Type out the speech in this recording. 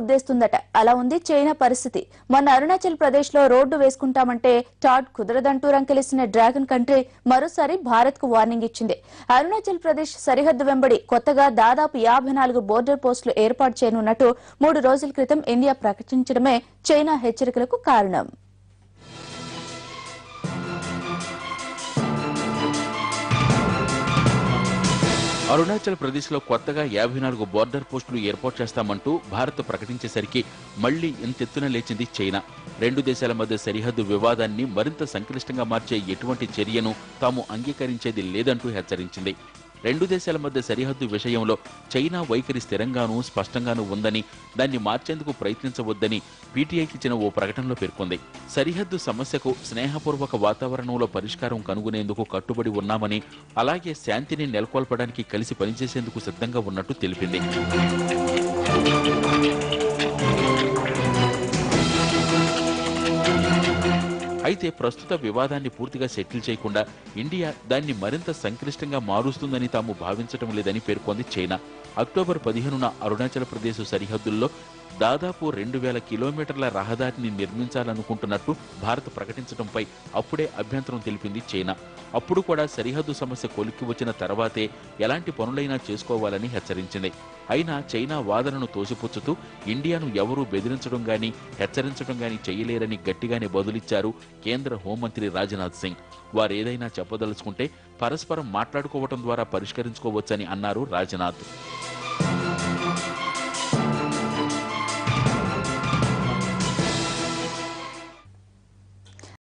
గుద్దేస్తుందట. అలా ఉంది చైనా పరిస్థితి. మొన్న అరుణాచల్ ప్రదేశ్ లో రోడ్డు వేసుకుంటామంటే టాడ్ కుదరదంటూ రంకెలిసిన డ్రాగన్ కంట్రీ మరోసారి భారత్ కు వార్నింగ్ ఇచ్చింది. అరుణాచల్ ప్రదేశ్ సరిహద్దు వెంబడి కొత్తగా దాదాపు 54 బోర్డర్ పోస్టులు ఏర్పాటు చేయనున్నట్టు 3 రోజుల క్రితం ఇండియా ప్రకటించడమే చైనా హెచ్చరికలకు కారణం. అరుణాచల్ ప్రదేశ్ లో కొత్తగా 54 బోర్డర్ పోస్టులు ఏర్పాటు చేస్తామంటూ భారత్ ప్రకటించేసరికి మళ్లీ ఇంతెత్తున లేచింది చైనా. రెండు దేశాల మధ్య సరిహద్దు వివాదాన్ని మరింత సంక్లిష్టంగా మార్చే ఎటువంటి చర్యను తాము అంగీకరించేది లేదంటూ హెచ్చరించింది. రెండు దేశాల మధ్య సరిహద్దు విషయంలో చైనా వైఖరి స్థిరంగానూ స్పష్టంగానూ ఉందని, దాన్ని మార్చేందుకు ప్రయత్నించవద్దని పీటీఐకి ఇచ్చిన ఓ ప్రకటనలో పేర్కొంది. సరిహద్దు సమస్యకు స్నేహపూర్వక వాతావరణంలో పరిష్కారం కనుగొనేందుకు కట్టుబడి ఉన్నామని, అలాగే శాంతిని నెలకొల్పడానికి కలిసి పనిచేసేందుకు సిద్ధంగా ఉన్నట్టు తెలిపింది. అయితే ప్రస్తుత వివాదాన్ని పూర్తిగా సెటిల్ చేయకుండా ఇండియా దాన్ని మరింత సంక్లిష్టంగా మారుస్తుందని తాము భావించటం లేదని పేర్కొంది చైనా. అక్టోబర్ 15న అరుణాచల్ ప్రదేశ్ సరిహద్దుల్లో దాదాపు 2000 కిలోమీటర్ల రహదారిని నిర్మించాలనుకుంటున్నట్టు భారత్ ప్రకటించడంపై అప్పుడే అభ్యంతరం తెలిపింది చైనా. అప్పుడు కూడా సరిహద్దు సమస్య కొలిక్కి వచ్చిన తర్వాతే ఎలాంటి పనులైనా చేసుకోవాలని హెచ్చరించింది. అయినా చైనా వాదనను తోసిపుచ్చుతూ ఇండియాను ఎవరూ బెదిరించడం గానీ హెచ్చరించడం గానీ చేయలేరని గట్టిగానే బదులిచ్చారు కేంద్ర హోంమంత్రి రాజ్నాథ్ సింగ్. వారేదైనా చెప్పదలుచుకుంటే పరస్పరం మాట్లాడుకోవడం ద్వారా పరిష్కరించుకోవచ్చని అన్నారు రాజ్నాథ్.